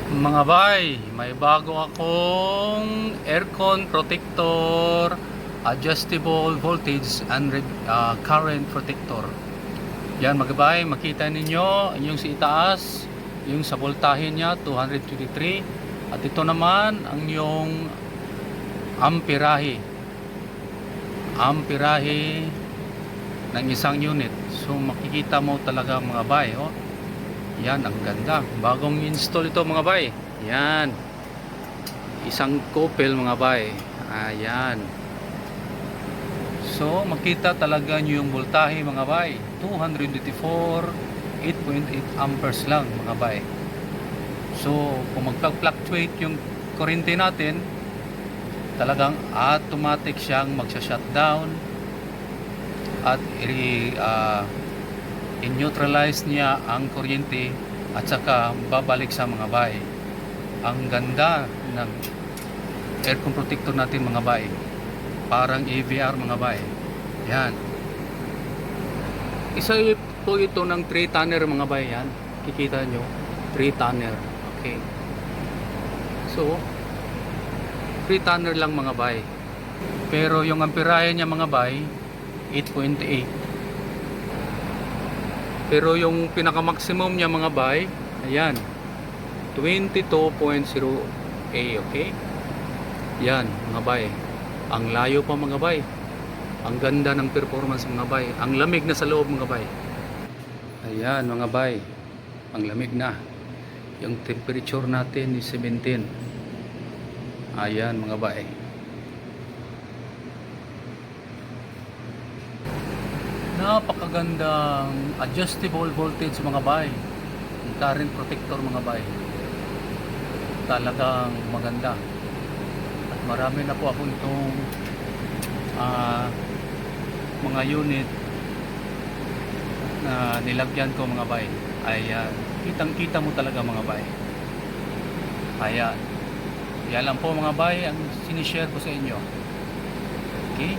Mga bay, may bago akong aircon protector, adjustable voltage and current protector. Yan mga bay, makita ninyo yung sa itaas, yung sa voltahe niya 223, at ito naman ang yung amperahe ng isang unit. So makikita mo talaga mga bay, oh. Yan, ang ganda. Bagong install ito mga bay. Yan. Isang couple mga bay. Ayan. So, makita talaga nyo yung voltahe mga bay. 224, 8.8 amperes lang mga bay. So, kung magpa-fluctuate yung kuryente natin, talagang automatic siyang magsha-shutdown at i-neutralize niya ang kuryente at saka babalik sa mga bay. Ang ganda ng aircon protector natin mga bay, parang AVR mga bay. Yan, isa po ito ng 3 tonner mga bay. Yan, kikita nyo 3 tonner. Okay, so 3 tonner lang mga bay, pero yung amperahe niya mga bay 8.8. Pero yung pinaka maximum niya mga bay, ayan, 22.0 A. Okay, yan mga bay, ang layo pa mga bay, ang ganda ng performance mga bay, ang lamig na sa loob mga bay. Ayan mga bay, ang lamig na, yung temperature natin is 17. Ayan mga bay, napakagandang adjustable voltage mga bay, current protector mga bay, talagang maganda. At marami na po ako itong mga unit na nilagyan ko mga bay. Ayan, kitang kita mo talaga mga bay. Ayan, yan lang po mga bay ang sinishare ko sa inyo. Okay.